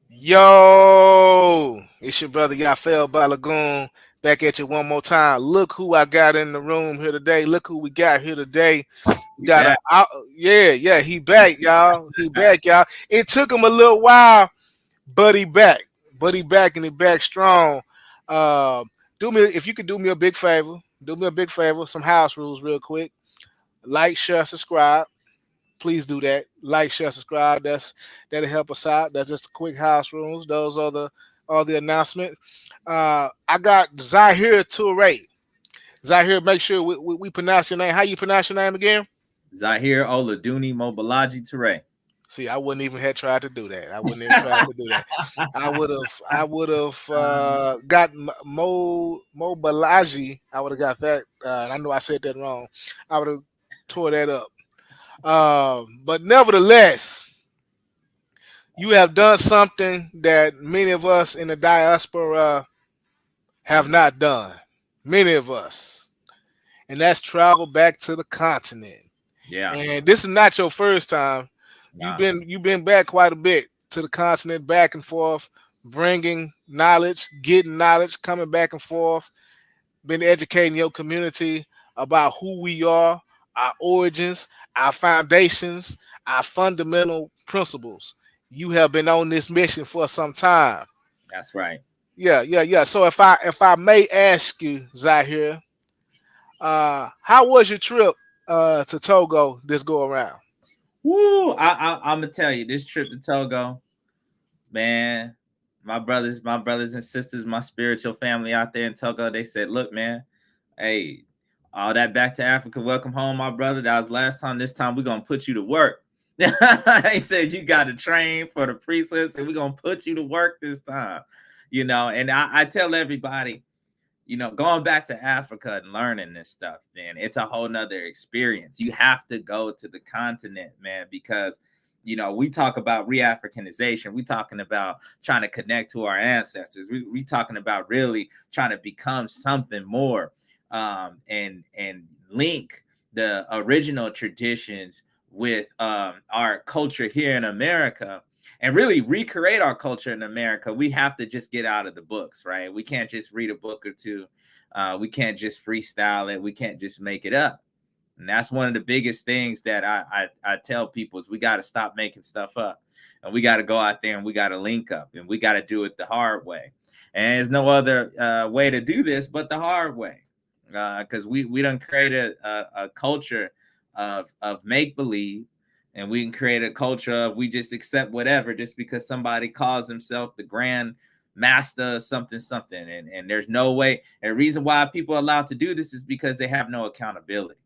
Yo, it's your brother Yafeuh Balogun back at you one more time. Look who I got in the room here today. Look who we got here today. We We got a back. yeah, he back, y'all. He back, y'all. It took him a little while, but he back. But he back and he back strong. Uh, do me if you could do me a big favor. Do me a big favor. Some house rules, real quick. Like, share, subscribe. Please do that. Like, share, subscribe. That'll help us out. That's just the quick house rules. Those are the all the announcements. I got Zahir Toure. Zahir, make sure we pronounce your name. How you pronounce your name again? Zahir Oladuni Mobalaji Toure. See, I wouldn't even have tried to do that. I wouldn't even try to do that. I would have got Mo Balaji. I would have got that. I know I said that wrong. I would have tore that up. But nevertheless, you have done something that many of us in the diaspora have not done. Many of us. And that's travel back to the continent. Yeah. And this is not your first time. You've Nah. been back quite a bit to the continent, back and forth, bringing knowledge, getting knowledge, coming back and forth, been educating your community about who we are, our origins, our foundations, our fundamental principles. You have been on this mission for some time. That's right. Yeah. So if I may ask you, Zahir, how was your trip to Togo this go around? Woo! I'm gonna tell you this trip to Togo, man. My brothers and sisters, my spiritual family out there in Togo, they said, "Look, man, hey, all that back to Africa, welcome home, my brother. That was last time. This time we're gonna put you to work." He said you got to train for the priestess, and we're gonna put you to work this time. And I tell everybody, going back to Africa and learning this stuff, man, it's a whole nother experience. You have to go to the continent, man, because we talk about re-Africanization. We talking about trying to connect to our ancestors. We talking about really trying to become something more, and link the original traditions with our culture here in America, and really recreate our culture in America. We have to just get out of the books, right? We can't just read a book or two. We can't just freestyle it. We can't just make it up. And that's one of the biggest things that I tell people is we got to stop making stuff up, and we got to go out there and we got to link up, and we got to do it the hard way. And there's no other way to do this but the hard way, because we done created a culture of make believe, and we can create a culture of we just accept whatever just because somebody calls himself the grand master of something something, and there's no way. And the reason why people are allowed to do this is because they have no accountability.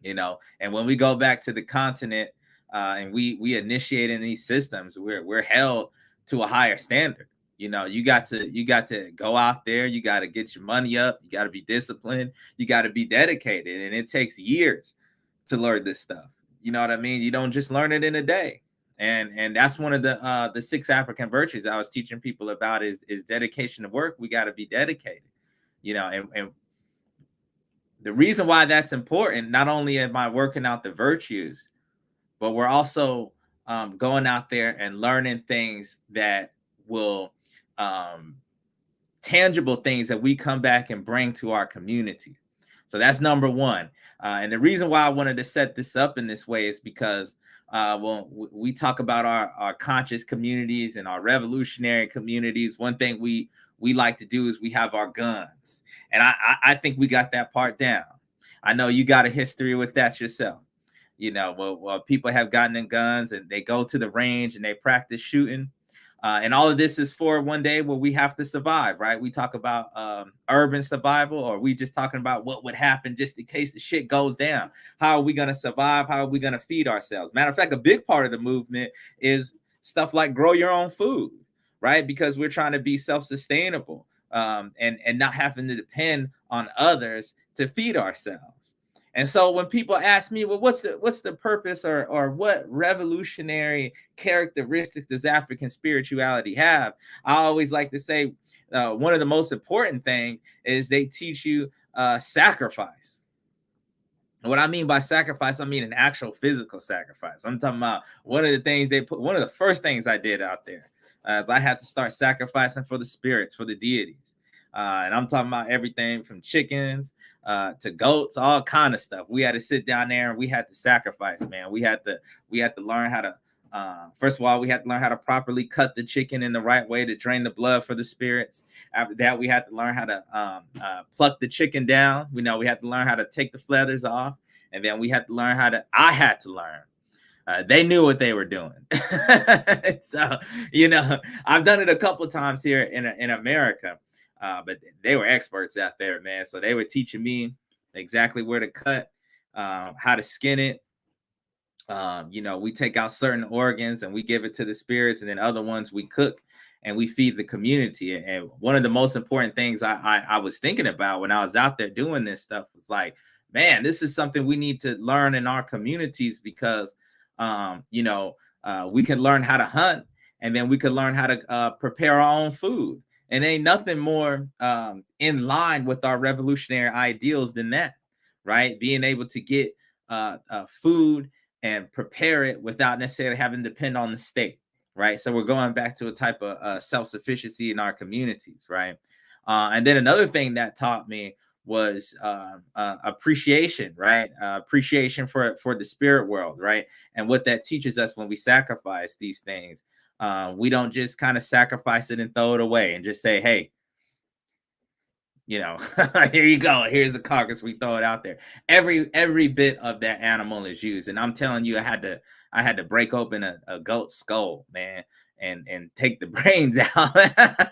And when we go back to the continent, and we initiate in these systems, we're held to a higher standard. You got to go out there, you got to get your money up, you got to be disciplined, you got to be dedicated, and it takes years to learn this stuff. You know what I mean? You don't just learn it in a day. And that's one of the six African virtues I was teaching people about is dedication to work. We got to be dedicated. And the reason why that's important, not only am I working out the virtues, but we're also going out there and learning things that will um, tangible things that we come back and bring to our community. So that's number one. And the reason why I wanted to set this up in this way is because when we talk about our conscious communities and our revolutionary communities, one thing we like to do is we have our guns. And I think we got that part down. I know you got a history with that yourself. Well, people have gotten in guns and they go to the range and they practice shooting. And all of this is for one day where we have to survive, right? We talk about urban survival, or we just talking about what would happen just in case the shit goes down. How are we going to survive? How are we going to feed ourselves? Matter of fact, a big part of the movement is stuff like grow your own food, right? Because we're trying to be self-sustainable, and not having to depend on others to feed ourselves. And so when people ask me, well, what's the purpose, or what revolutionary characteristics does African spirituality have? I always like to say one of the most important thing is they teach you sacrifice. And what I mean by sacrifice, I mean an actual physical sacrifice. I'm talking about one of the first things I did out there. as I had to start sacrificing for the spirits, for the deities. And I'm talking about everything from chickens to goats, all kind of stuff. We had to sit down there and we had to sacrifice, man. We had to learn how to. First of all, we had to learn how to properly cut the chicken in the right way to drain the blood for the spirits. After that, we had to learn how to pluck the chicken down. We had to learn how to take the feathers off, and then we had to learn how to. I had to learn. They knew what they were doing. So, I've done it a couple of times here in America, but they were experts out there, man. So they were teaching me exactly where to cut, how to skin it. We take out certain organs and we give it to the spirits, and then other ones we cook and we feed the community. And one of the most important things I was thinking about when I was out there doing this stuff was like, man, this is something we need to learn in our communities because, we can learn how to hunt, and then we can learn how to prepare our own food. And ain't nothing more in line with our revolutionary ideals than that, right? Being able to get food and prepare it without necessarily having to depend on the state, right? So we're going back to a type of self-sufficiency in our communities, right? And then another thing that taught me was appreciation, right? Appreciation for the spirit world, right? And what that teaches us when we sacrifice these things, we don't just kind of sacrifice it and throw it away and just say, hey, here you go, here's the carcass, we throw it out there. Every bit of that animal is used, and I'm telling you, I had to break open a goat skull, man, and take the brains out.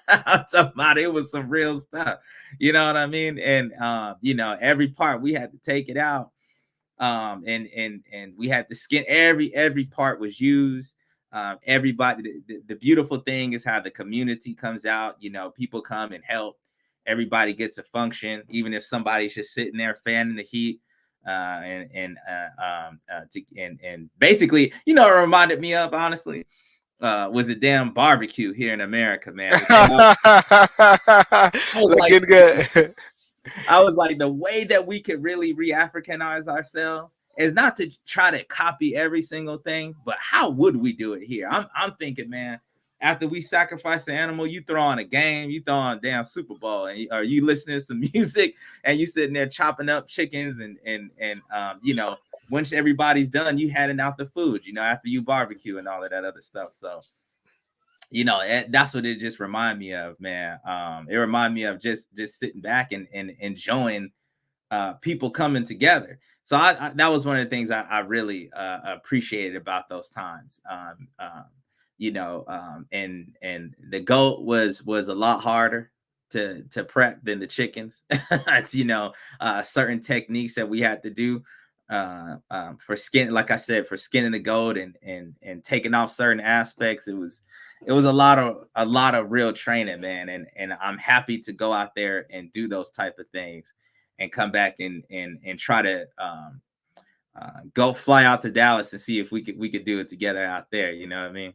I'm talking about, it was some real stuff, you know what I mean? And every part we had to take it out, and we had to skin. Every part was used. Everybody, the beautiful thing is how the community comes out. People come and help. Everybody gets a function, even if somebody's just sitting there fanning the heat. And basically, it reminded me of, honestly, was a damn barbecue here in America, man. I was like, Looking good. I was like, the way that we could really re-Africanize ourselves is not to try to copy every single thing, but how would we do it here? I'm thinking, man, after we sacrifice the animal, you throw on a game, you throw on a damn Super Bowl, and or you listening to some music, and you sitting there chopping up chickens, and once everybody's done, you handing out the food, after you barbecue and all of that other stuff. So that's what it just reminded me of, man. It reminded me of just sitting back and enjoying people coming together. So that was one of the things I really appreciated about those times. And the goat was a lot harder to prep than the chickens. It's certain techniques that we had to do for skin, like I said, for skinning the goat and taking off certain aspects. It was a lot of real training, man, and I'm happy to go out there and do those type of things and come back and try to go fly out to Dallas and see if we could do it together out there. You know what I mean?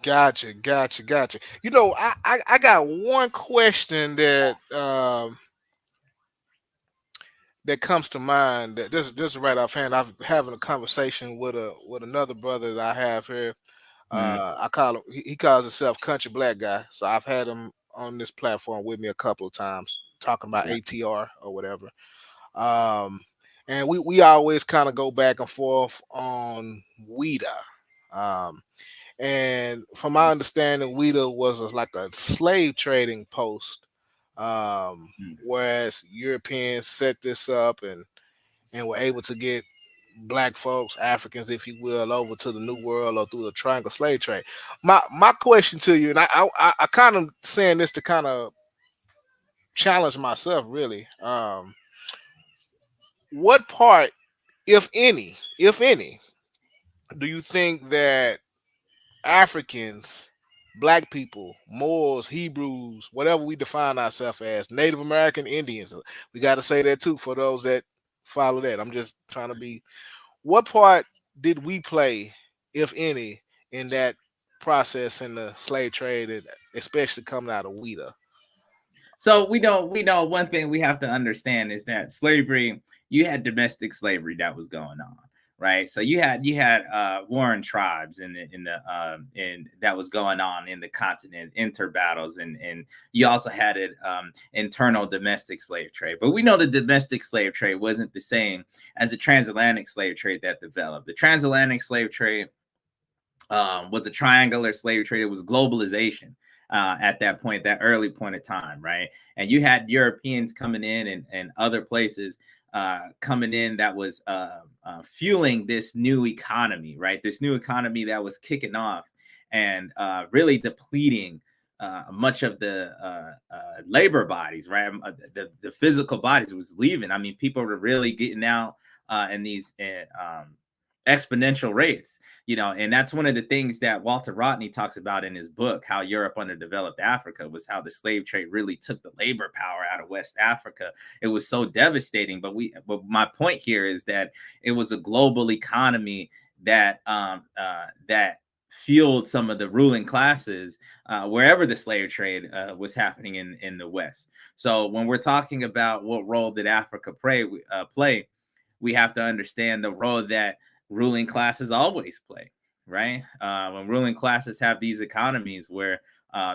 Gotcha. I got one question that comes to mind, that just right offhand. I'm having a conversation with another brother that I have here. Mm, I call him. He calls himself Country Black Guy. So I've had him on this platform with me a couple of times, talking about yeah. ATR or whatever. Um, and we always kind of go back and forth on WIDA. Um, and from my understanding, WIDA was like a slave trading post, Mm. whereas Europeans set this up and were able to get black folks, Africans, if you will, over to the New World or through the triangle slave trade. My question to you, and I kind of saying this to kind of challenge myself, really. What part, if any, do you think that Africans, black people, Moors, Hebrews, whatever we define ourselves as, Native American Indians, we got to say that too for those that follow that. I'm just trying to be. What part did we play, if any, in that process in the slave trade, and especially coming out of WIDA? So we know one thing we have to understand is that slavery, you had domestic slavery that was going on, right? So you had warring tribes in that was going on in the continent, inter battles, and you also had it internal domestic slave trade. But we know the domestic slave trade wasn't the same as the transatlantic slave trade that developed. The transatlantic slave trade was a triangular slave trade. It was globalization at that point, that early point of time, right? And you had Europeans coming in and other places coming in that was fueling this new economy, right? This new economy that was kicking off and really depleting much of the labor bodies, right? The physical bodies was leaving. I mean, people were really getting out in these exponential rates, and that's one of the things that Walter Rodney talks about in his book, How Europe Underdeveloped Africa, was how the slave trade really took the labor power out of West Africa. It was so devastating. But my point here is that it was a global economy that that fueled some of the ruling classes wherever the slave trade was happening in the West. So when we're talking about what role did Africa play, we have to understand the role that ruling classes always play, right? When ruling classes have these economies where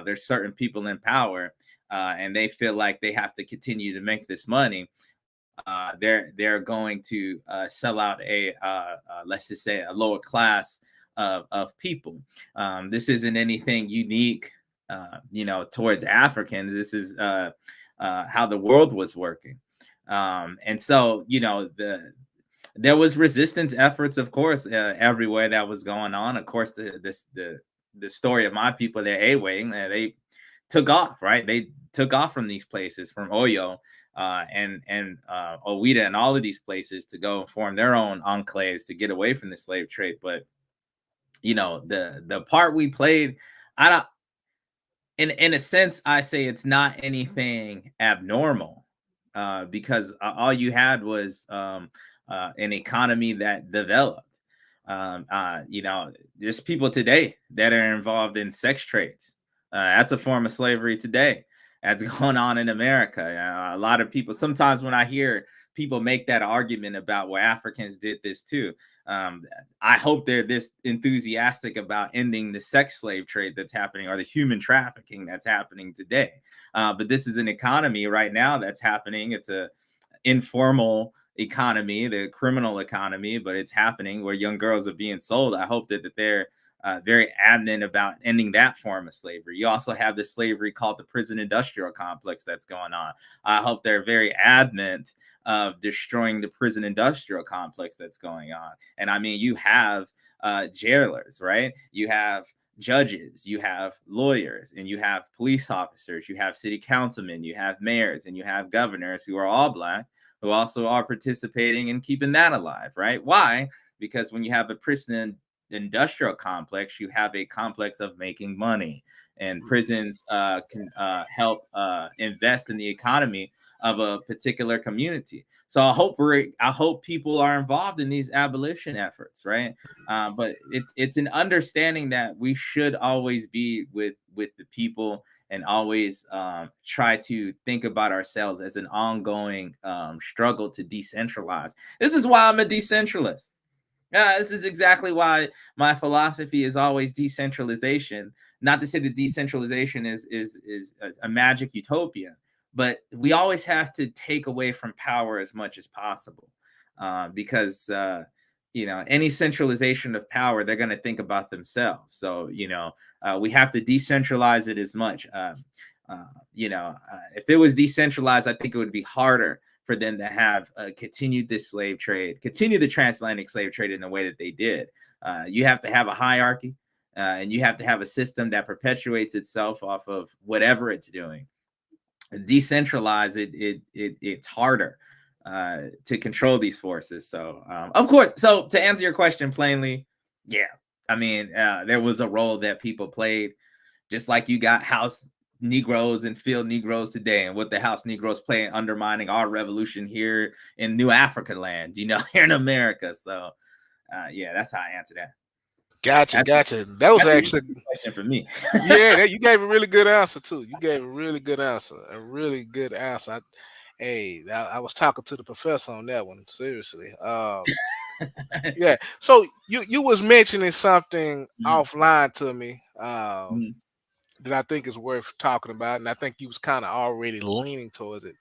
there's certain people in power and they feel like they have to continue to make this money, they're going to sell out let's just say a lower class of people. This isn't anything unique, towards Africans. This is how the world was working. And so, there was resistance efforts, of course, everywhere that was going on. Of course, the story of my people, the Awe, they took off, right? They took off from these places, from Oyo and Owita and all of these places, to go and form their own enclaves to get away from the slave trade. But the part we played, I don't. In a sense, I say it's not anything abnormal, because all you had was an economy that developed. There's people today that are involved in sex trades. That's a form of slavery today. That's going on in America. A lot of people, sometimes when I hear people make that argument about, well, Africans did this too. I hope they're this enthusiastic about ending the sex slave trade that's happening, or the human trafficking that's happening today. But this is an economy right now that's happening. It's a informal economy, the criminal economy, but it's happening where young girls are being sold. I hope that they're very adamant about ending that form of slavery. You also have this slavery called the prison industrial complex that's going on. I hope they're very adamant of destroying the prison industrial complex that's going on. And I mean, you have jailers, right? You have judges, you have lawyers, and you have police officers, you have city councilmen, you have mayors, and you have governors who are all Black, who also are participating in keeping that alive, right? Why? Because when you have a prison industrial complex, you have a complex of making money, and prisons can help invest in the economy of a particular community. So I hope people are involved in these abolition efforts, right? But it's an understanding that we should always be with the people, and always try to think about ourselves as an ongoing struggle to decentralize. This is why I'm a decentralist. Yeah, this is exactly why my philosophy is always decentralization. Not to say that decentralization is a magic utopia, but we always have to take away from power as much as possible, because any centralization of power, they're going to think about themselves. So we have to decentralize it as much. If it was decentralized, I think it would be harder for them to have continued this slave trade, continue the transatlantic slave trade in the way that they did. You have to have a hierarchy, and you have to have a system that perpetuates itself off of whatever it's doing. Decentralize it's harder to control these forces. So, of course, so to answer your question plainly, yeah, I mean, there was a role that people played, just like you got house Negroes and field Negroes today, and what the house Negroes play in undermining our revolution here in New Africa land, here in America. So, yeah, that's how I answer that. Gotcha, That's gotcha. That was that's a actually, easy question for me. yeah. You gave a really good answer too. You gave a really good answer. A really good answer. Hey, I was talking to the professor on that one. Seriously. Yeah. So you was mentioning something Mm, offline to me mm, that I think is worth talking about, and I think you was kind of already leaning towards it.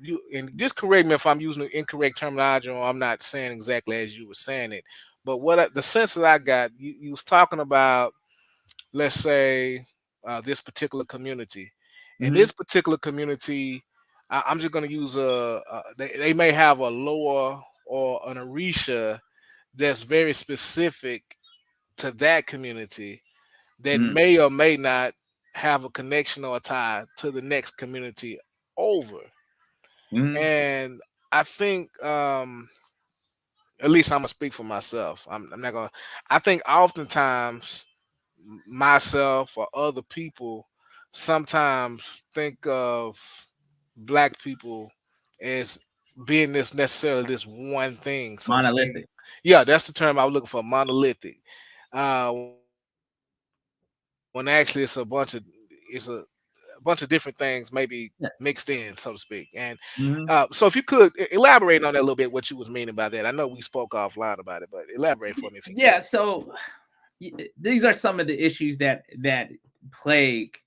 You and just correct me if I'm using the incorrect terminology or I'm not saying exactly as you were saying it. But the sense that I got, you was talking about, let's say, this particular community, and mhm, this particular community, I'm just going to use they may have a lower or an orisha that's very specific to that community that mm, may or may not have a connection or a tie to the next community over. mhm. And I think, at least I'm gonna speak for myself. I'm not gonna. I think oftentimes myself or other people sometimes think of black people as being this necessarily this one thing, so to speak. Monolithic. Yeah, that's the term I was looking for, monolithic. When actually it's a bunch of different things, maybe mixed in, so to speak. And so if you could elaborate on that a little bit, what you was meaning by that. I know we spoke offline about it, but elaborate for me if you could. Yeah, so these are some of the issues that plague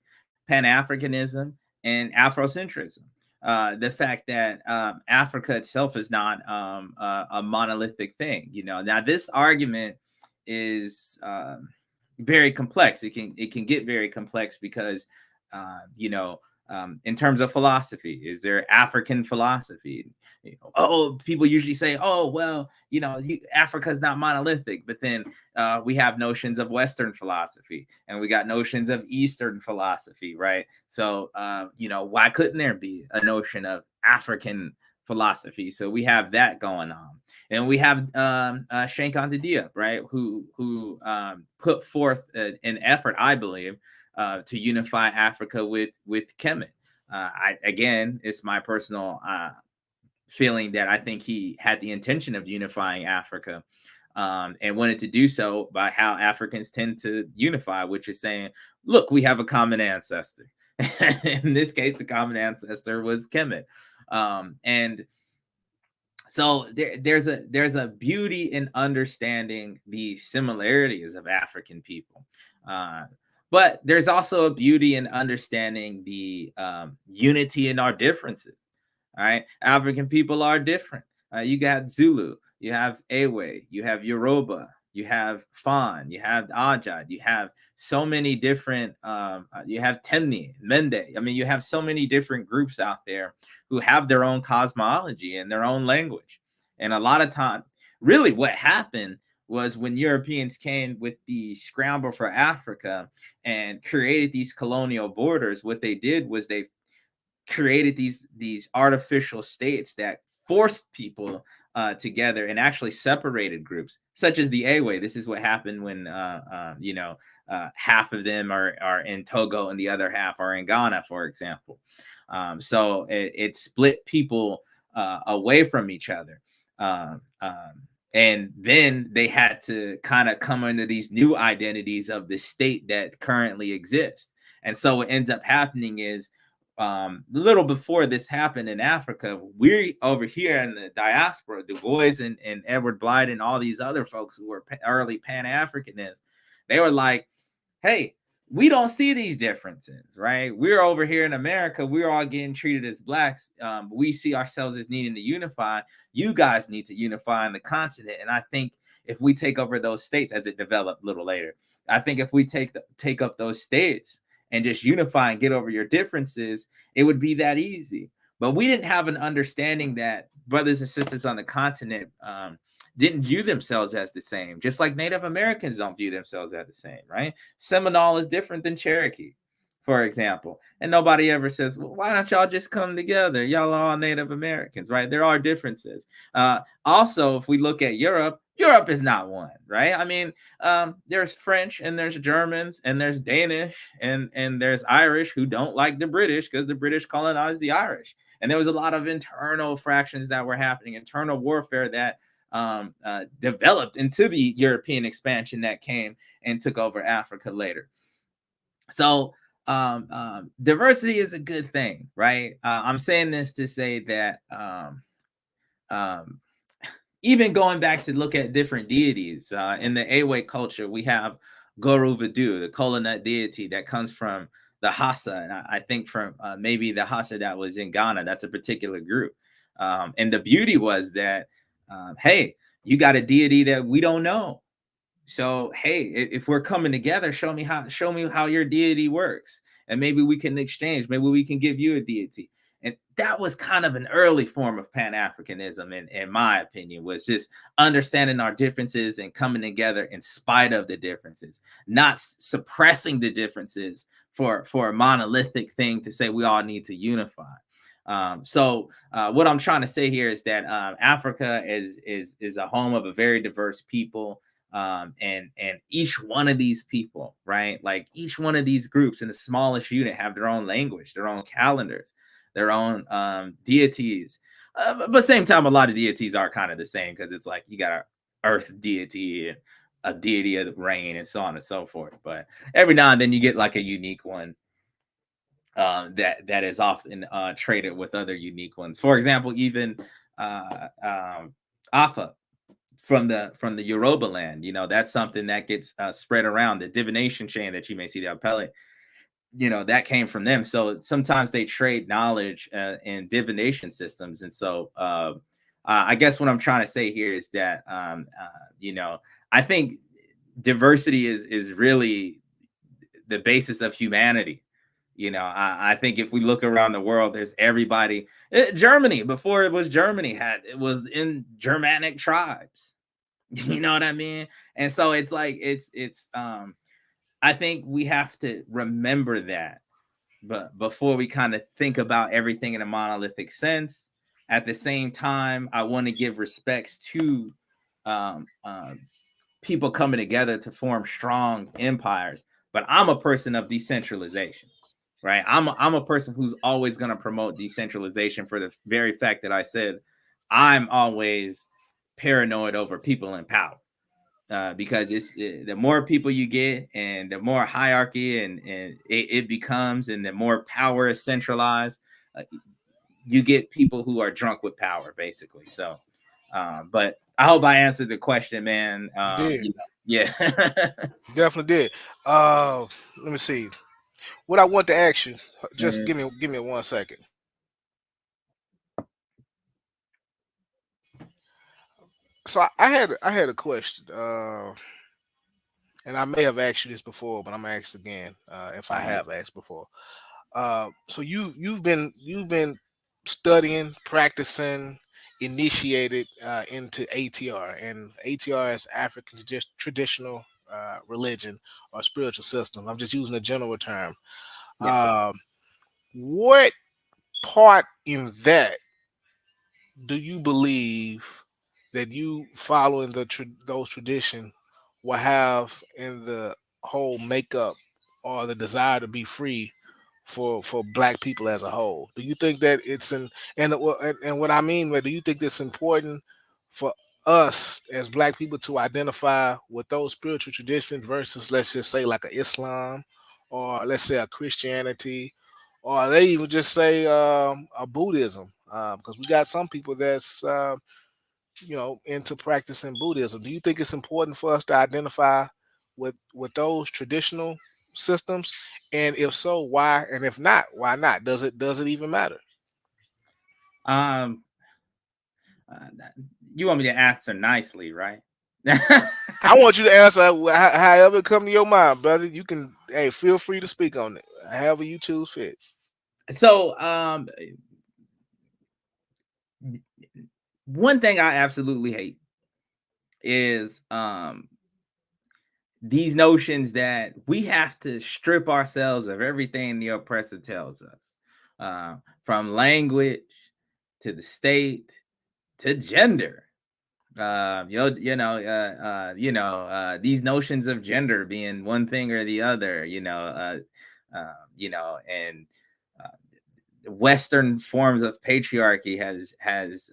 Pan Africanism and Afrocentrism. The fact that Africa itself is not a monolithic thing. Now this argument is very complex. It can get very complex because you know in terms of philosophy, is there African philosophy? People usually say, oh well, Africa is not monolithic, but then we have notions of Western philosophy and we got notions of Eastern philosophy, right? So, why couldn't there be a notion of African philosophy? So we have that going on, and we have Shankan Diop, right, who put forth an effort, I believe, to unify Africa with Kemet. Again, it's my personal feeling that I think he had the intention of unifying Africa, and wanted to do so by how Africans tend to unify, which is saying, look, we have a common ancestor. In this case, the common ancestor was Kemet. And so there's a beauty in understanding the similarities of African people. Uh, but there's also a beauty in understanding the unity in our differences. All right. African people are different. You got Zulu, you have Ewe, you have Yoruba, you have Fan, you have Ajad, you have so many different, you have Temni, Mende. I mean, you have so many different groups out there who have their own cosmology and their own language. And a lot of time, really what happened was when Europeans came with the scramble for Africa and created these colonial borders, what they did was they created these artificial states that forced people together and actually separated groups, such as the Awe. This is what happened when half of them are in Togo and the other half are in Ghana, for example. So it split people away from each other. And then they had to kind of come under these new identities of the state that currently exists. And so what ends up happening is a little before this happened in Africa, we over here in the diaspora, Du Bois and Edward Blythe and all these other folks who were early Pan Africanists, they were like, hey, we don't see these differences, right? We're over here in America. We're all getting treated as blacks. We see ourselves as needing to unify. You guys need to unify on the continent. And I think if we take over those states, as it developed a little later, I think if we take up those states and just unify and get over your differences, it would be that easy. But we didn't have an understanding that brothers and sisters on the continent didn't view themselves as the same, just like Native Americans don't view themselves as the same, right? Seminole is different than Cherokee, for example. And nobody ever says, well, why don't y'all just come together? Y'all are all Native Americans, right? There are differences. Also, if we look at Europe, Europe is not one, right? I mean, there's French and there's Germans and there's Danish and there's Irish who don't like the British because the British colonized the Irish. And there was a lot of internal fractions that were happening, internal warfare that developed into the European expansion that came and took over Africa later. So diversity is a good thing, right? I'm saying this to say that um, even going back to look at different deities in the Awe culture, we have Guru Vadu, the kola nut deity that comes from the Hassa, and I think from maybe the Hassa that was in Ghana. That's a particular group, and the beauty was that, hey, you got a deity that we don't know. So hey, if we're coming together, show me how your deity works, and maybe we can exchange. Maybe we can give you a deity. And that was kind of an early form of Pan Africanism, in my opinion, was just understanding our differences and coming together in spite of the differences, not suppressing the differences for a monolithic thing to say we all need to unify. So what I'm trying to say here is that Africa is a home of a very diverse people, and each one of these people, right, like each one of these groups in the smallest unit have their own language, their own calendars, their own deities, but same time a lot of deities are kind of the same, because it's like you got a earth deity, a deity of the rain, and so on and so forth. But every now and then you get like a unique one that is often traded with other unique ones. For example, even Afa from the Yoruba land. That's something that gets spread around. The divination chain that you may see, the appellate, that came from them. So sometimes they trade knowledge in divination systems. And so I guess what I'm trying to say here is that I think diversity is really the basis of humanity. I think if we look around the world, there's everybody. Germany, before it was Germany, it was in Germanic tribes. You know what I mean? And so it's like it's I think we have to remember that, but before we kind of think about everything in a monolithic sense. At the same time, I want to give respects to um, um, people coming together to form strong empires. But I'm a person of decentralization, right? I'm a person who's always going to promote decentralization for the very fact that I said I'm always paranoid over people in power, because the more people you get, and the more hierarchy and it becomes, and the more power is centralized, uh, you get people who are drunk with power, basically. So, but I hope I answered the question, man. You did. Yeah. Definitely did. Uh, Let me see. What I want to ask you, just Mhm. give me 1 second. So I had a question, and I may have asked you this before, but I'm gonna ask again, if I Uh-huh. have asked before. So you've been studying, practicing, initiated into ATR, and ATR is African traditional religion or spiritual system. I'm just using a general term. Yeah. Um, what part in that do you believe that you following those tradition will have in the whole makeup or the desire to be free for black people as a whole? Do you think that it's an and what I mean by, do you think it's important for us as black people to identify with those spiritual traditions versus, let's just say, like a Islam, or let's say a Christianity, or they even just say a Buddhism, because we got some people that's into practicing Buddhism. Do you think it's important for us to identify with those traditional systems? And if so, why? And if not, why not? Does it even matter? Um, uh, you want me to answer nicely, right? I want you to answer however it come to your mind, brother. You can, hey, feel free to speak on it, however you choose fit. So, one thing I absolutely hate is these notions that we have to strip ourselves of everything the oppressor tells us, from language to the state to gender. These notions of gender being one thing or the other, and uh, Western forms of patriarchy has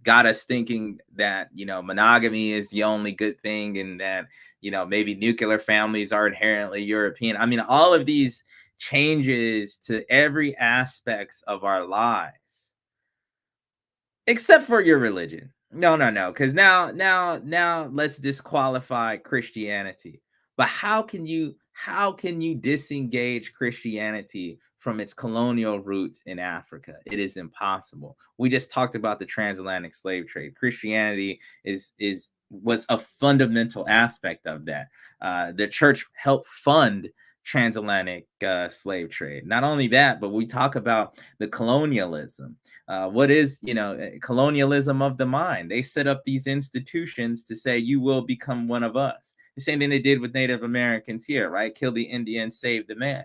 got us thinking that monogamy is the only good thing, and that maybe nuclear families are inherently European. I mean, all of these changes to every aspects of our lives, except for your religion. No, no, no. Because now, let's disqualify Christianity. But how can you disengage Christianity from its colonial roots in Africa? It is impossible. We just talked about the transatlantic slave trade. Christianity is was a fundamental aspect of that. The church helped fund transatlantic slave trade. Not only that, but we talk about the colonialism. What is, colonialism of the mind? They set up these institutions to say you will become one of us. The same thing they did with Native Americans here, right? Kill the Indian, save the man.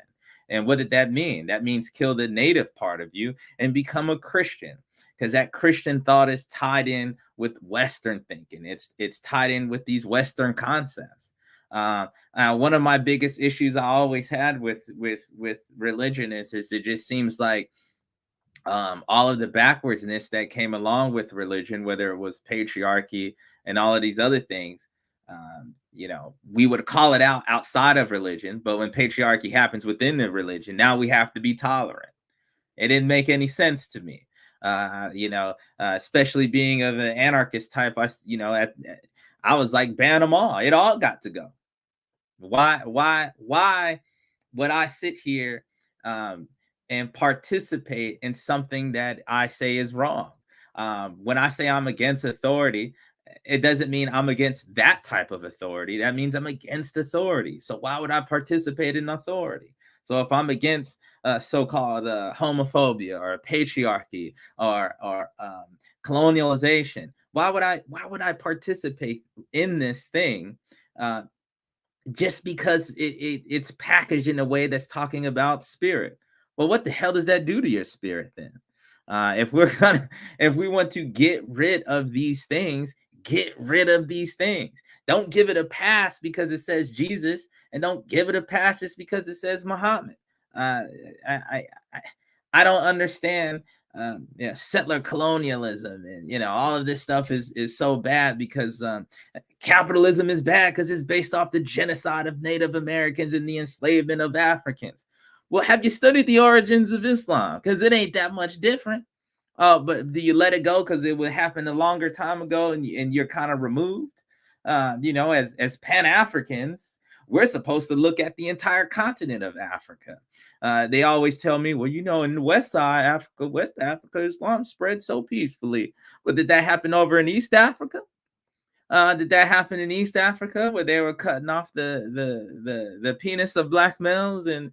And what did that mean? That means kill the native part of you and become a Christian, because that Christian thought is tied in with Western thinking. It's tied in with these Western concepts. One of my biggest issues I always had with religion is it just seems like all of the backwardsness that came along with religion, whether it was patriarchy and all of these other things, we would call it out outside of religion, but when patriarchy happens within the religion, now we have to be tolerant. It didn't make any sense to me. Especially being of an anarchist type, I was like, ban them all. It all got to go. Why would I sit here um, and participate in something that I say is wrong? When I say I'm against authority, it doesn't mean I'm against that type of authority. That means I'm against authority. So why would I participate in authority? So if I'm against so-called homophobia or patriarchy or colonialization, why would I participate in this thing? Uh, just because it's packaged in a way that's talking about spirit. Well, what the hell does that do to your spirit then? If we want to get rid of these things, get rid of these things. Don't give it a pass because it says Jesus, and don't give it a pass just because it says Muhammad. Uh, I I don't understand. Settler colonialism and all of this stuff is so bad because capitalism is bad because it's based off the genocide of Native Americans and the enslavement of Africans. Well, have you studied the origins of Islam? Because it ain't that much different. But do you let it go because it would happen a longer time ago and you're kind of removed? As Pan Africans, we're supposed to look at the entire continent of Africa. They always tell me, well, in the West Side Africa, West Africa, Islam spread so peacefully. But did that happen over in East Africa? Did that happen in East Africa where they were cutting off the penis of black males and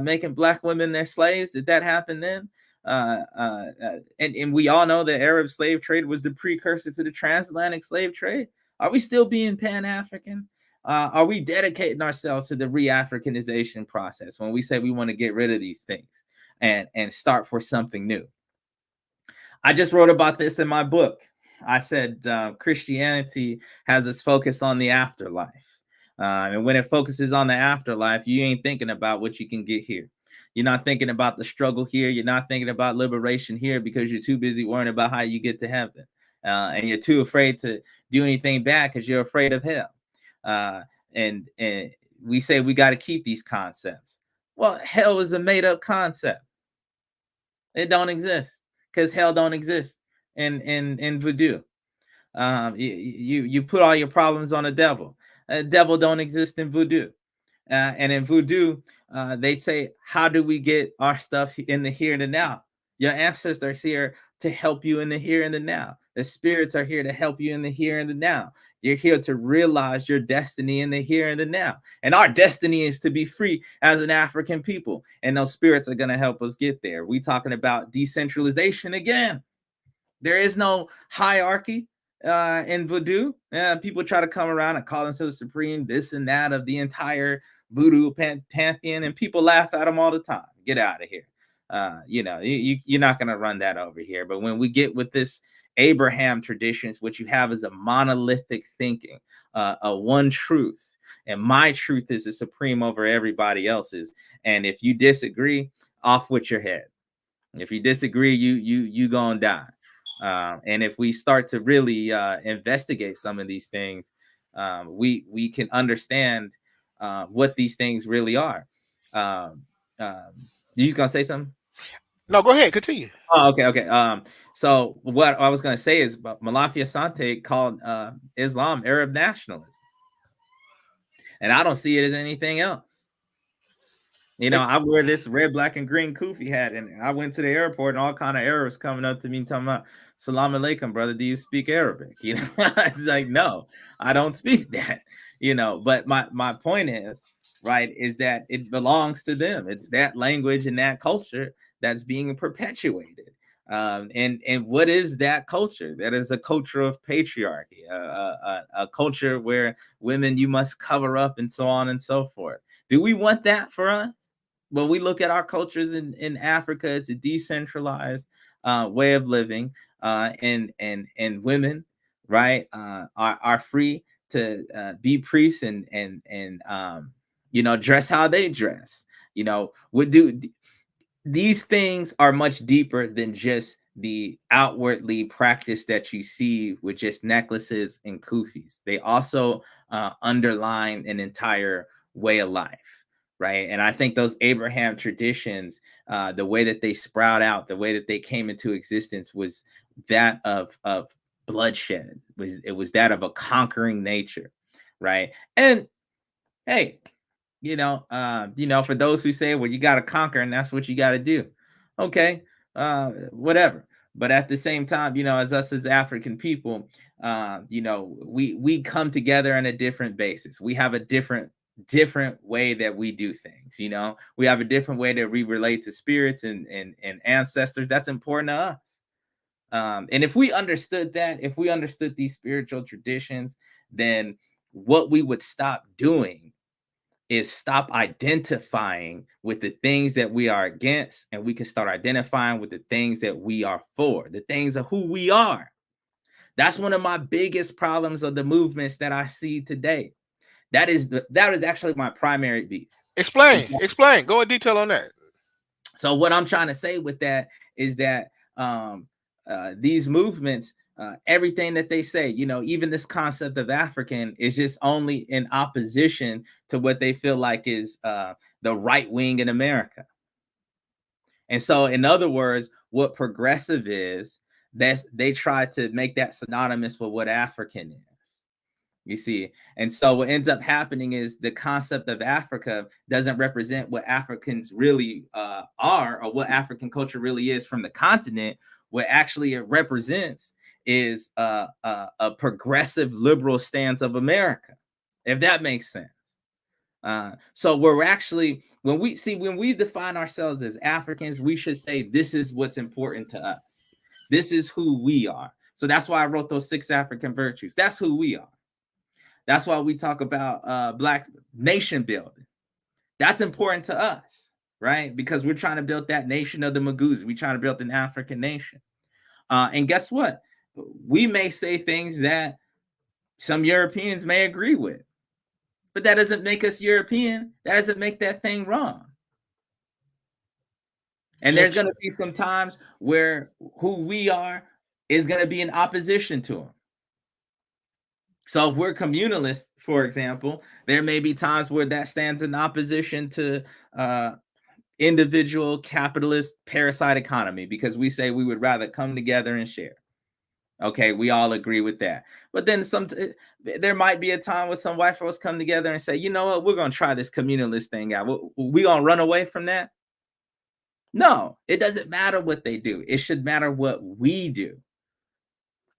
making black women their slaves? Did that happen then? And we all know the Arab slave trade was the precursor to the transatlantic slave trade. Are we still being Pan-African? Are we dedicating ourselves to the re-Africanization process when we say we want to get rid of these things and start for something new? I just wrote about this in my book. I said Christianity has its focus on the afterlife. And when it focuses on the afterlife, you ain't thinking about what you can get here. You're not thinking about the struggle here. You're not thinking about liberation here because you're too busy worrying about how you get to heaven. And you're too afraid to do anything bad because you're afraid of hell. And we say we got to keep these concepts. Well, hell is a made up concept. It don't exist because hell don't exist in voodoo. You put all your problems on a devil. A devil don't exist in voodoo. And in voodoo, they say, how do we get our stuff in the here and the now? Your ancestors are here to help you in the here and the now. The spirits are here to help you in the here and the now. You're here to realize your destiny in the here and the now. And our destiny is to be free as an African people. And those spirits are going to help us get there. We talking about decentralization again. There is no hierarchy in voodoo. People try to come around and call themselves supreme, this and that of the entire voodoo pantheon, and people laugh at them all the time. Get out of here. You're not going to run that over here. But when we get with this Abraham traditions, what you have is a monolithic thinking, a one truth. And my truth is the supreme over everybody else's. And if you disagree, off with your head. If you disagree, you gonna die. And if we start to really investigate some of these things, we can understand what these things really are. You gonna say something? No, go ahead. Continue. Oh, okay, okay. So what I was gonna say is, Malafi Asante called Islam Arab nationalism, and I don't see it as anything else. You know, Hey, I wear this red, black, and green kufi hat, and I went to the airport, and all kind of Arabs coming up to me talking about "Salam alaikum, brother. Do you speak Arabic?" You know, it's like, no, I don't speak that. You know, but my point is, right, is that it belongs to them. It's that language and that culture that's being perpetuated. And what is that culture? That is a culture of patriarchy, a culture where women, you must cover up, and so on and so forth. Do we want that for us? When we look at our cultures in Africa, it's a decentralized way of living, and women, right, are free to be priests and you know, dress how they dress. You know, would do these things are much deeper than just the outwardly practice that you see with just necklaces and kufis. They also underline an entire way of life, right? And I think those Abraham traditions, the way that they sprout out, the way that they came into existence, was that of bloodshed. It was that of a conquering nature, right? And hey, for those who say, well, you got to conquer and that's what you got to do. Okay, whatever. But at the same time, as us as African people, we come together on a different basis. We have a different way that we do things. We have a different way that we relate to spirits and ancestors. That's important to us. And if we understood that, if we understood these spiritual traditions, then what we would stop doing is stop identifying with the things that we are against, and we can start identifying with the things that we are for, the things of who we are. That's one of my biggest problems of the movements that I see today. That is actually my primary beef. explain. Explain. Go in detail on that. So what I'm trying to say with that is that these movements, everything that they say, even this concept of African is just only in opposition to what they feel like is the right wing in America. And so, in other words, what progressive is, that's they try to make that synonymous with what African is. You see, and so what ends up happening is the concept of Africa doesn't represent what Africans really are, or what African culture really is from the continent. What actually it represents is a progressive liberal stance of America, if that makes sense. So we're actually, when we define ourselves as Africans, we should say this is what's important to us. This is who we are. So that's why I wrote those 6 African virtues. That's who we are. That's why we talk about Black nation building. That's important to us, right? Because we're trying to build that nation of the Maguzi. We're trying to build an African nation. And guess what? We may say things that some Europeans may agree with, but that doesn't make us European. That doesn't make that thing wrong. And there's Ex- going to be some times where who we are is going to be in opposition to them. So if we're communalists, for example, there may be times where that stands in opposition to individual capitalist parasite economy, because we say we would rather come together and share. Okay, we all agree with that. But then there might be a time where some white folks come together and say, you know what, we're going to try this communalist thing out. We going to run away from that? No, it doesn't matter what they do. It should matter what we do.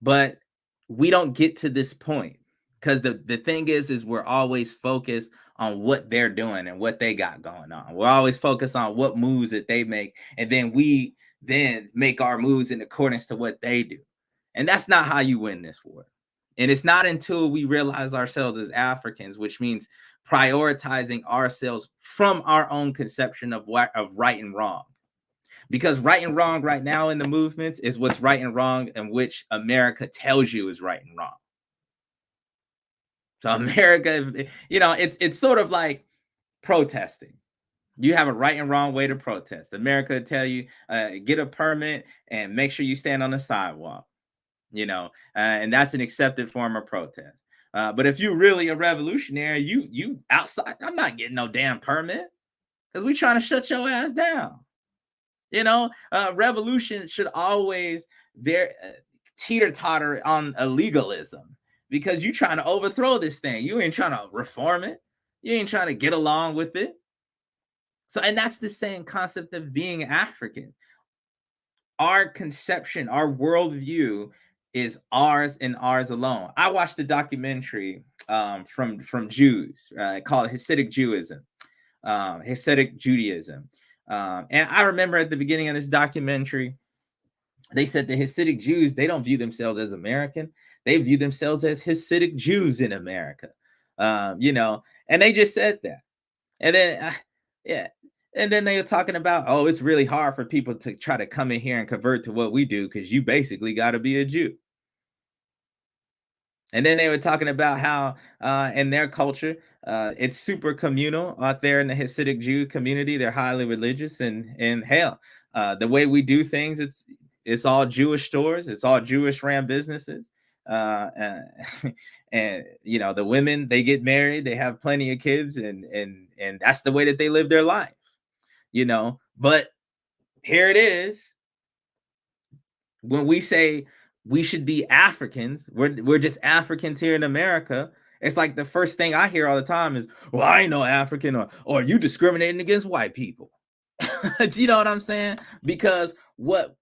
But we don't get to this point because the thing is we're always focused on what they're doing and what they got going on. We're always focused on what moves that they make, and then we then make our moves in accordance to what they do. And that's not how you win this war. And it's not until we realize ourselves as Africans, which means prioritizing ourselves from our own conception of right and wrong. Because right and wrong right now in the movements is what's right and wrong, and which America tells you is right and wrong. So America, it's sort of like protesting. You have a right and wrong way to protest. America will tell you, get a permit and make sure you stand on the sidewalk, and that's an accepted form of protest. But if you're really a revolutionary, you outside, I'm not getting no damn permit because we trying to shut your ass down. Revolution should always there teeter totter on a legalism, because you're trying to overthrow this thing. You ain't trying to reform it. You ain't trying to get along with it. So, and that's the same concept of being African. Our conception, our worldview is ours and ours alone. I watched a documentary from Jews called Hasidic Judaism. Hasidic Judaism. And I remember at the beginning of this documentary, they said the Hasidic Jews, they don't view themselves as American. They view themselves as Hasidic Jews in America. And they just said that. And then, yeah. And then they were talking about, oh, it's really hard for people to try to come in here and convert to what we do because you basically got to be a Jew. And then they were talking about how in their culture, it's super communal out there in the Hasidic Jew community. They're highly religious, and hell, the way we do things, it's all Jewish stores, it's all Jewish ran businesses. And, and the women, they get married, they have plenty of kids, and that's the way that they live their life. But here it is. When we say we should be Africans, we're just Africans here in America. It's like the first thing I hear all the time is, well, I ain't no African, or you discriminating against white people. Do you know what I'm saying? Because what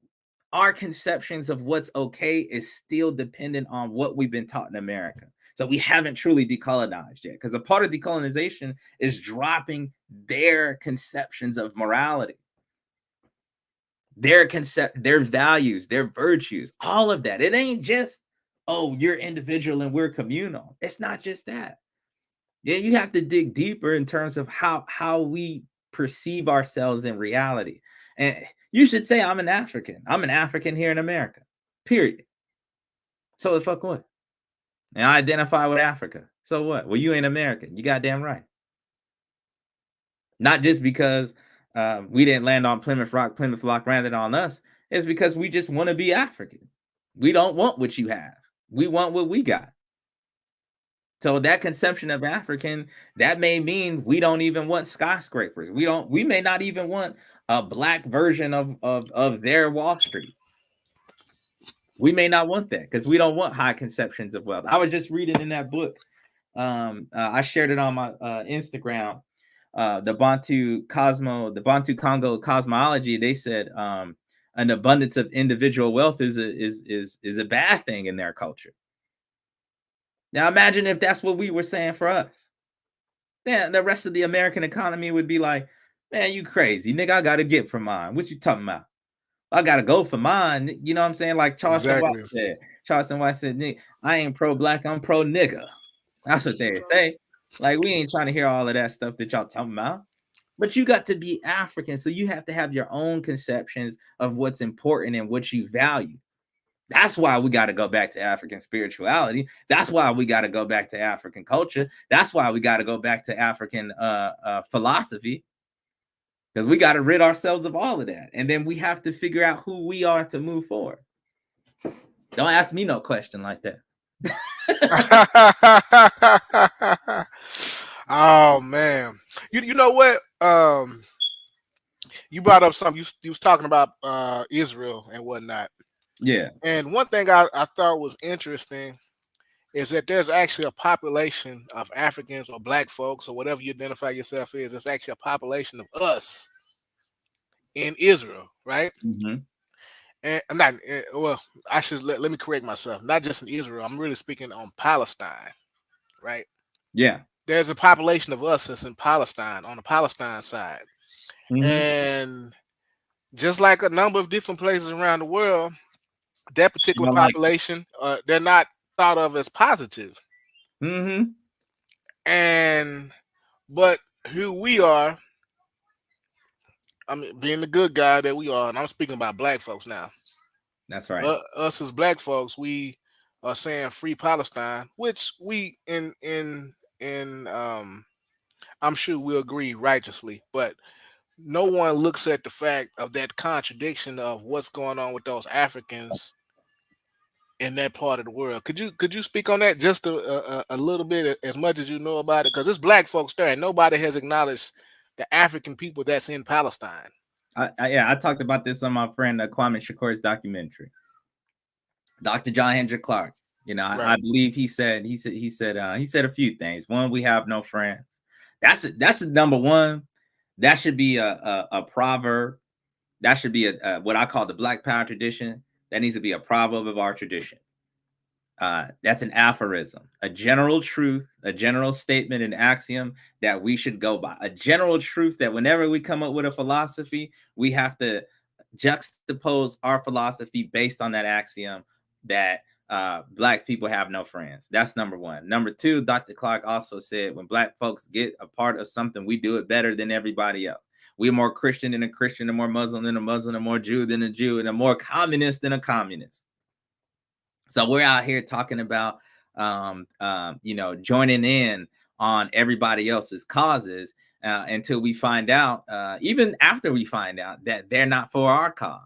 our conceptions of what's okay is still dependent on what we've been taught in America. So we haven't truly decolonized yet, because a part of decolonization is dropping their conceptions of morality, their values, their virtues, all of that. It ain't just, oh, you're individual and we're communal. It's not just that. Yeah, you have to dig deeper in terms of how we perceive ourselves in reality. And you should say, I'm an African. I'm an African here in America. Period. So the fuck what? And I identify with Africa. So what? Well, you ain't American. You goddamn right. Not just because we didn't land on Plymouth Rock landed on us. It's because we just want to be African. We don't want what you have. We want what we got. So that conception of African, that may mean we don't even want skyscrapers. We may not even want a black version of their Wall Street. We may not want that because we don't want high conceptions of wealth. I was just reading in that book. I shared it on my Instagram. The Bantu Congo cosmology. They said an abundance of individual wealth is a bad thing in their culture. Now imagine if that's what we were saying for us. Then the rest of the American economy would be like, man, you crazy, nigga. I gotta get for mine. What you talking about? I gotta go for mine. You know what I'm saying? Like Charleston White said. Charleston White said, nigga, I ain't pro black, I'm pro nigga. That's what they say. Like, we ain't trying to hear all of that stuff that y'all talking about. But you got to be African, so you have to have your own conceptions of what's important and what you value. That's why we got to go back to African spirituality. That's why we got to go back to African culture. That's why we got to go back to African philosophy, because we got to rid ourselves of all of that. And then we have to figure out who we are to move forward. Don't ask me no question like that. Oh man, you know what? You brought up something. You was talking about Israel and whatnot. Yeah. And one thing I thought was interesting is that there's actually a population of Africans or black folks or whatever you identify yourself as. It's actually a population of us in Israel, right? Mm-hmm. And I'm not, well, I should let me correct myself. Not just in Israel. I'm really speaking on Palestine, right? Yeah. There's a population of us that's in Palestine, on the Palestine side. Mm-hmm. And just like a number of different places around the world, that particular population, they're not thought of as positive. Mm-hmm. But who we are, I mean, being the good guy that we are, and I'm speaking about black folks now. That's right. Us as black folks, we are saying free Palestine, which we I'm sure we agree righteously, but no one looks at the fact of that contradiction of what's going on with those Africans in that part of the world. Could you speak on that just a little bit, as much as you know about it? Because it's black folks there, and nobody has acknowledged the African people that's in Palestine. Yeah, I talked about this on my friend Kwame Shakur's documentary. Dr. John Hendrik Clark. You know, I Right. believe he said a few things. One, we have no friends. That's number one. That should be a proverb. That should be a what I call the Black Power tradition. That needs to be a proverb of our tradition. That's an aphorism, a general truth, a general statement, an axiom that we should go by. A general truth that whenever we come up with a philosophy, we have to juxtapose our philosophy based on that axiom that Black people have no friends. That's number one. Number two, Dr. Clark also said when Black folks get a part of something, we do it better than everybody else. We're more Christian than a Christian, and more Muslim than a Muslim, and more Jew than a Jew, and a more communist than a communist. So we're out here talking about, joining in on everybody else's causes until we find out, even after we find out that they're not for our cause.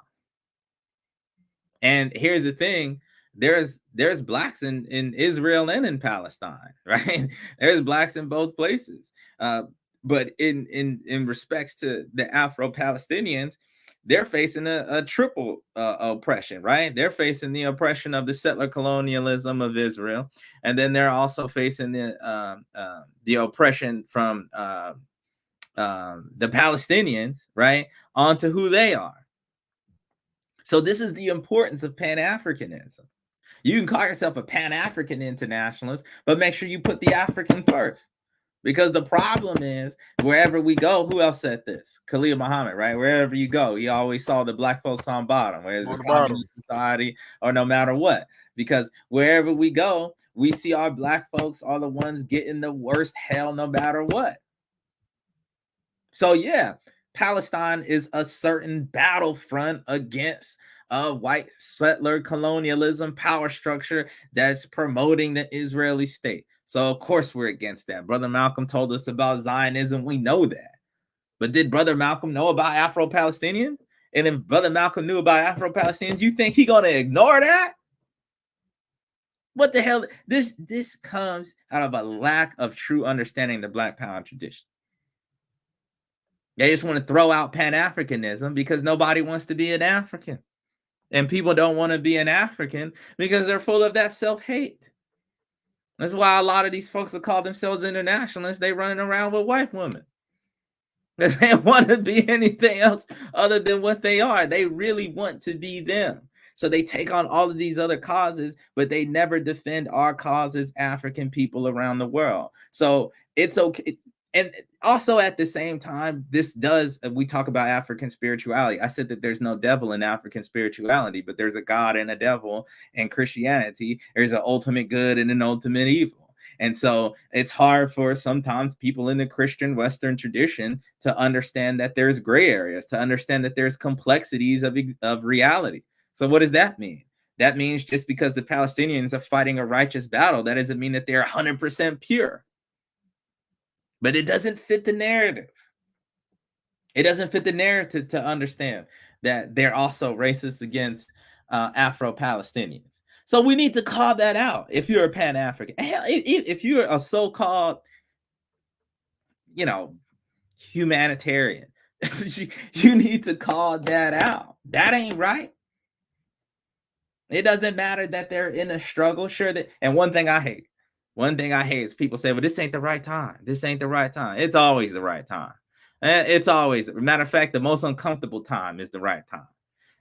And here's the thing: there's blacks in Israel and in Palestine, right? There's blacks in both places. But in respects to the Afro-Palestinians, they're facing a triple oppression, right? They're facing the oppression of the settler colonialism of Israel, and then they're also facing the oppression from the Palestinians, right, onto who they are. So this is the importance of Pan-Africanism. You can call yourself a Pan-African internationalist, but make sure you put the African first. Because the problem is, wherever we go, who else said this? Khalil Muhammad, right? Wherever you go, he always saw the Black folks on bottom, whether it's On a the bottom. communist society or no matter what. Because wherever we go, we see our Black folks are the ones getting the worst hell no matter what. So yeah, Palestine is a certain battlefront against a white settler colonialism power structure that's promoting the Israeli state. So of course we're against that. Brother Malcolm told us about Zionism. We know that. But did Brother Malcolm know about Afro-Palestinians? And if Brother Malcolm knew about Afro-Palestinians, you think he gonna ignore that? What the hell? This comes out of a lack of true understanding of the Black Power tradition. They just want to throw out Pan-Africanism because nobody wants to be an African. And people don't want to be an African because they're full of that self-hate. That's why a lot of these folks that call themselves internationalists, they running around with white women. They don't want to be anything else other than what they are. They really want to be them. So they take on all of these other causes, but they never defend our causes, African people around the world. So it's okay. And also at the same time, this does, we talk about African spirituality. I said that there's no devil in African spirituality, but there's a God and a devil in Christianity. There's an ultimate good and an ultimate evil. And so it's hard for sometimes people in the Christian Western tradition to understand that there's gray areas, to understand that there's complexities of reality. So what does that mean? That means just because the Palestinians are fighting a righteous battle, that doesn't mean that they're 100% pure. But it doesn't fit the narrative. It doesn't fit the narrative to understand that they're also racist against Afro-Palestinians. So we need to call that out if you're a Pan-African. Hell, if you're a so-called, you know, humanitarian, you need to call that out. That ain't right. It doesn't matter that they're in a struggle. Sure, that, and one thing I hate is people say, well, this ain't the right time. This ain't the right time. It's always the right time. It's always, matter of fact, the most uncomfortable time is the right time.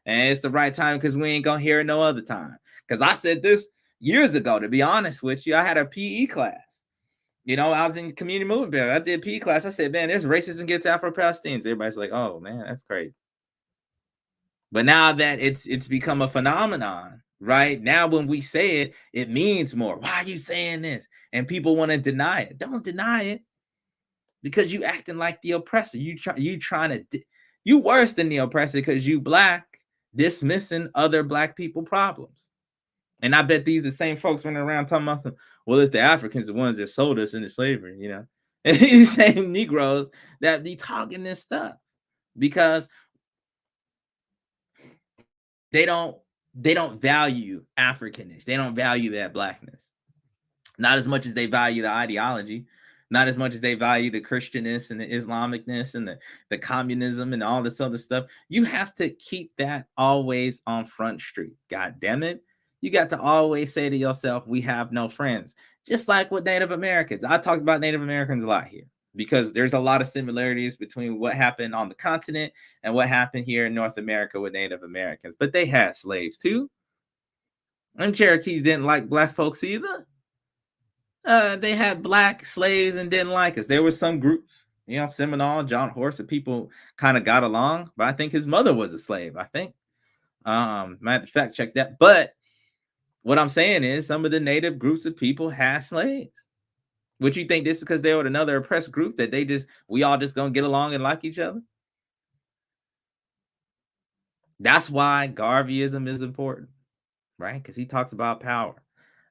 And it's the right time because we ain't gonna hear it no other time. Because I said this years ago, to be honest with you. I had a PE class. You know, I was in community movement bureau. I did PE class. I said, man, there's racism against Afro-Palestinians. Everybody's like, oh man, that's crazy. But now that it's become a phenomenon, right? Now when we say it, it means more. Why are you saying this? And people want to deny it. Don't deny it because you acting like the oppressor. You worse than the oppressor because you Black, dismissing other Black people problems. And I bet these the same folks running around talking about some, well, it's the Africans, the ones that sold us into slavery, you know. And these same Negroes that be talking this stuff because they don't value Africanness. They don't value that Blackness. Not as much as they value the ideology. not as much as they value the Christianness and the Islamicness and the communism and all this other stuff. You have to keep that always on Front Street. God damn it. You got to always say to yourself, we have no friends. Just like with Native Americans. I talked about Native Americans a lot here because there's a lot of similarities between what happened on the continent and what happened here in North America with Native Americans. But they had slaves too. And Cherokees didn't like black folks either. They had black slaves and didn't like us. There were some groups, Seminole, John Horse, and people kind of got along. But I think his mother was a slave. I think. I have to fact check that. But what I'm saying is, some of the native groups of people had slaves. Would you think this because they were another oppressed group that we all just gonna get along and like each other? That's why Garveyism is important, right? Because he talks about power.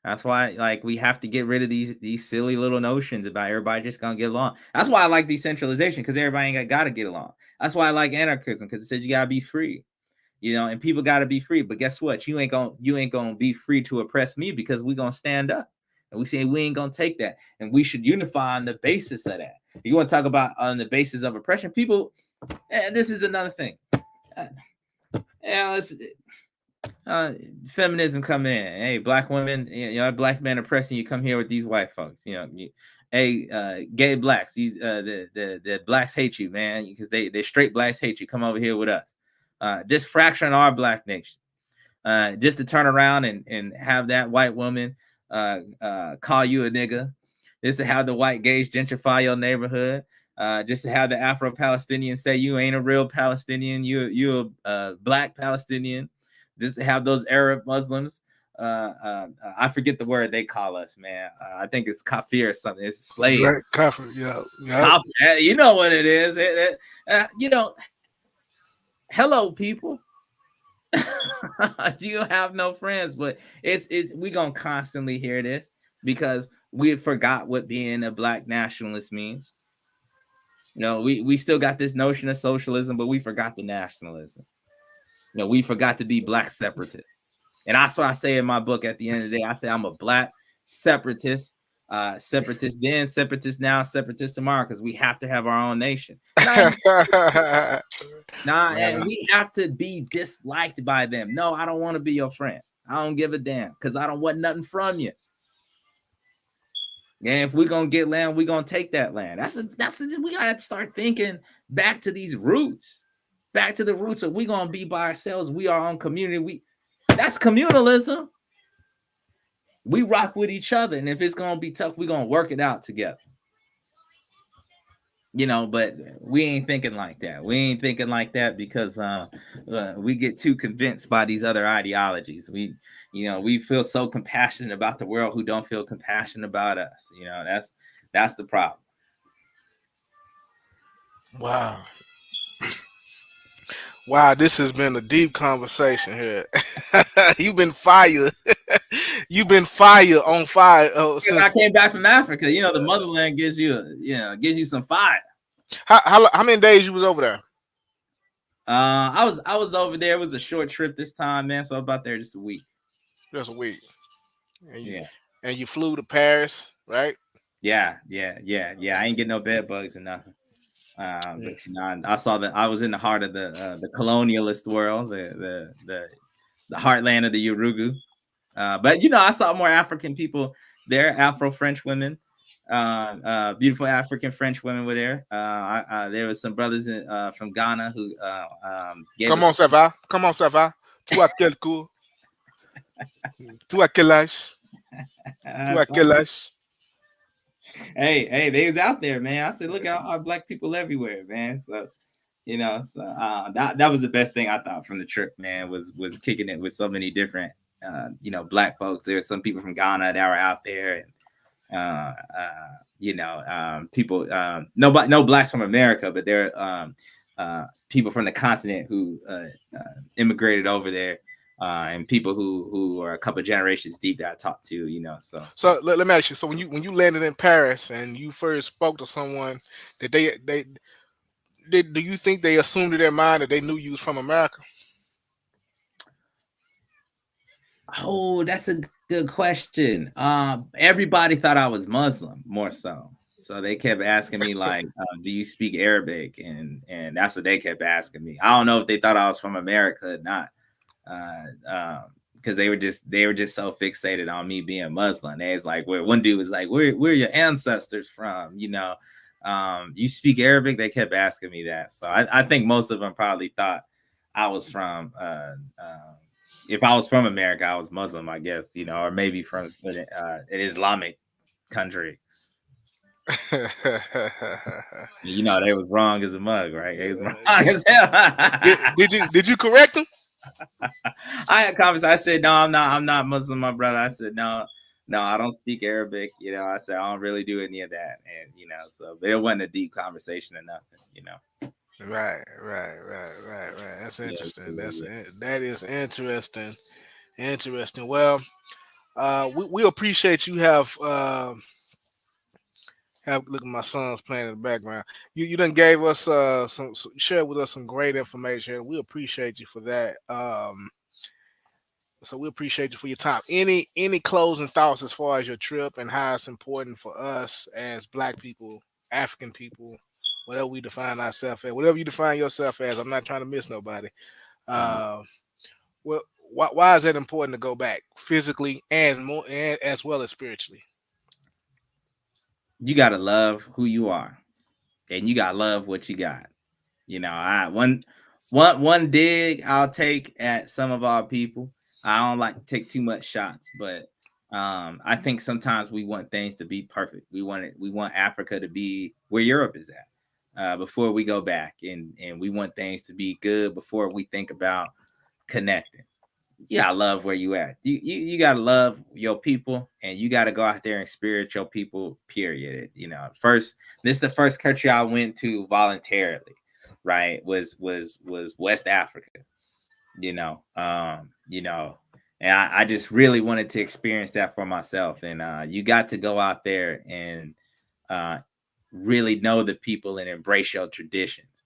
That's why, like, we have to get rid of these silly little notions about everybody just gonna get along. That's why I like decentralization, because everybody ain't got to get along. That's why I like anarchism, because it says you gotta be free, and people gotta be free. But guess what? You ain't gonna be free to oppress me, because we gonna stand up and we say we ain't gonna take that, and we should unify on the basis of that. You want to talk about on the basis of oppression? People, this is another thing. Yeah, feminism come in. Hey, black women, black men oppressing you. Come here with these white folks. Hey, gay blacks. These the blacks hate you, man, because they straight blacks hate you. Come over here with us. Just fracturing our black nation. Just to turn around and have that white woman call you a nigga. Just to have the white gays gentrify your neighborhood. Just to have the Afro-Palestinian say you ain't a real Palestinian, you're a black Palestinian. Just to have those Arab Muslims, I forget the word they call us, man. I think it's kafir or something. It's slaves. Kafir, yeah. Kafir, you know what it is. Hello, people. You have no friends, but it's we gonna constantly hear this because we forgot what being a black nationalist means. We still got this notion of socialism, but we forgot the nationalism. We forgot to be black separatists. And that's what I say in my book at the end of the day. I say I'm a black separatist, separatist then, separatist now, separatist tomorrow, because we have to have our own nation. And we have to be disliked by them. No, I don't want to be your friend. I don't give a damn, because I don't want nothing from you. And if we're gonna get land, we're gonna take that land. We gotta start thinking back to these roots, back to the roots of we gonna be by ourselves. We are on community. That's communalism. We rock with each other, and if it's gonna be tough, we're gonna work it out together. But we ain't thinking like that. We ain't thinking like that because we get too convinced by these other ideologies. We feel so compassionate about the world who don't feel compassionate about us. That's the problem. Wow. Wow, this has been a deep conversation here. You've been fire. You've been fire on fire Because I came back from Africa. The motherland gives you some fire. How many days you was over there? I was over there. It was a short trip this time, man. So I was about there just a week. Just a week. And you flew to Paris, right? Yeah. I ain't getting no bed bugs or nothing. But I saw that I was in the heart of the colonialist world, the heartland of the Urugu. But I saw more African people there, Afro-French women, beautiful African French women were there. There was some brothers from Ghana who Comment ça va? Comment ça va? Tu as quel cours? Tu as quel âge? Tu as quel âge? Hey, they was out there, man. I said, look at our black people everywhere, man. So that was the best thing I thought from the trip, man, was kicking it with so many different black folks. There were some people from Ghana that were out there, and people, no blacks from America, but there are people from the continent who immigrated over there, and people who are a couple of generations deep that I talked to, So let me ask you. So when you landed in Paris and you first spoke to someone, did they do you think they assumed in their mind that they knew you was from America? Oh, that's a good question. Everybody thought I was Muslim, more so. So they kept asking me like, "Do you speak Arabic?" And that's what they kept asking me. I don't know if they thought I was from America or not, because they were just so fixated on me being Muslim. They was like, where one dude was like, "Where are your ancestors from?" You speak Arabic. They kept asking me that. So I think most of them probably thought I was from. If I was from America, I was Muslim, I guess, or maybe from an Islamic country. They was wrong as a mug, right? They was wrong as hell. did you correct him? I had conversation. I said, no, I'm not Muslim, my brother. I said, no, no, I don't speak Arabic. I said I don't really do any of that, and but it wasn't a deep conversation or nothing. Right. That's Yeah, interesting. yeah. That is interesting. Interesting. Well, we appreciate you have look at my son's playing in the background. You done gave us some shared with us some great information. We appreciate you for that. So we appreciate you for your time. Any closing thoughts as far as your trip and how it's important for us as Black people, African people, whatever we define ourselves as, whatever you define yourself as. I'm not trying to miss nobody. Uh, Uh, well, why is that important to go back physically and more and as well as spiritually? you gotta love who you are, and you gotta love what you got. I one dig I'll take at some of our people. I don't like to take too much shots, but I think sometimes we want things to be perfect. We want Africa to be where Europe is at, before we go back, and we want things to be good before we think about connecting. You gotta love where you at. You gotta love your people, and you gotta go out there and spirit your people. Period. First, this is the first country I went to voluntarily. Right? Was West Africa. You know, um, you know, and I just really wanted to experience that for myself. And you got to go out there and uh, really know the people and embrace your traditions.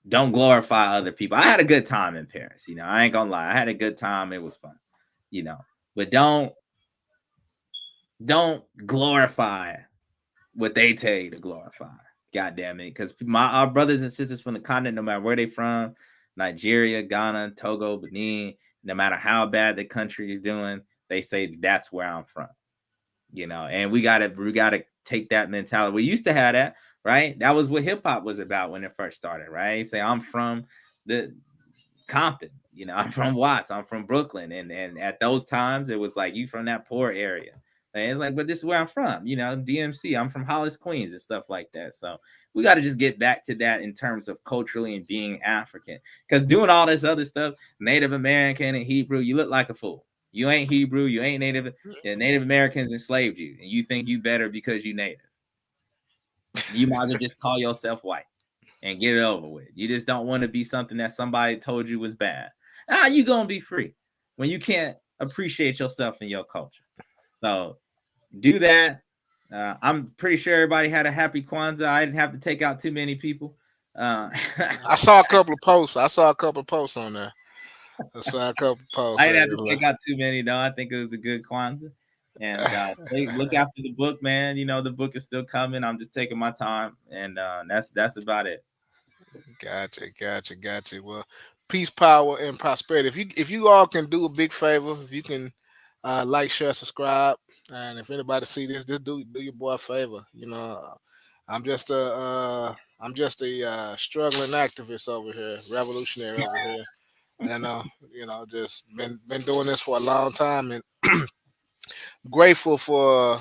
Don't glorify other people. I had a good time in Paris. I ain't gonna lie. I had a good time. It was fun. You know, but don't glorify what they tell you to glorify. God damn it. Because our brothers and sisters from the continent, no matter where they from, Nigeria, Ghana, Togo, Benin, no matter how bad the country is doing, they say that's where I'm from. And we gotta take that mentality. We used to have that, right? That was what hip hop was about when it first started, right? Say I'm from the Compton, I'm from Watts, I'm from Brooklyn, and at those times it was like you from that poor area. And it's like, but this is where I'm from, DMC. I'm from Hollis, Queens, and stuff like that. So we got to just get back to that in terms of culturally and being African. Because doing all this other stuff, Native American and Hebrew, you look like a fool. You ain't Hebrew, you ain't Native. The Native Americans enslaved you, and you think you better because you Native. You might as well just call yourself white and get it over with. You just don't want to be something that somebody told you was bad. How you gonna be free when you can't appreciate yourself and your culture? So do that. I'm pretty sure everybody had a happy Kwanzaa. I didn't have to take out too many people. Uh, I saw a couple of posts. I saw a couple of posts on there. I saw a couple of posts. I didn't have to take out too many though. I think it was a good Kwanzaa. And look after the book, man. The book is still coming. I'm just taking my time, and that's about it. Gotcha. Well, peace, power, and prosperity. If you all can do a big favor, if you can like, share, subscribe, and if anybody see this, just do your boy a favor. I'm just a struggling activist over here, revolutionary over here, and just been doing this for a long time, and grateful for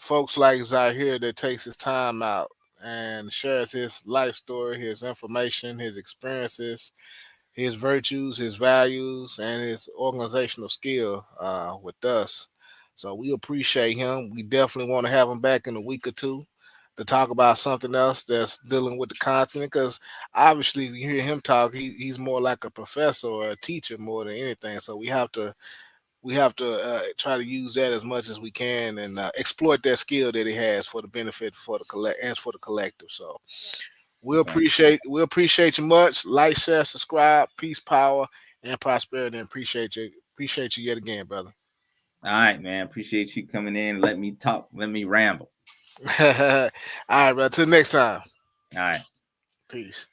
folks like Zahir that takes his time out and shares his life story, his information, his experiences, his virtues, his values, and his organizational skill with us. So we appreciate him. We definitely want to have him back in a week or two to talk about something else that's dealing with the continent. Because obviously, when you hear him talk, he's more like a professor or a teacher more than anything. So we have to try to use that as much as we can and exploit that skill that he has for the benefit for the collective. So Okay. we appreciate you much. Like, share, subscribe. Peace, power, and prosperity. And appreciate you yet again, brother. All right, man. Appreciate you coming in. Let me talk. Let me ramble. All right, bro. Till next time. All right. Peace.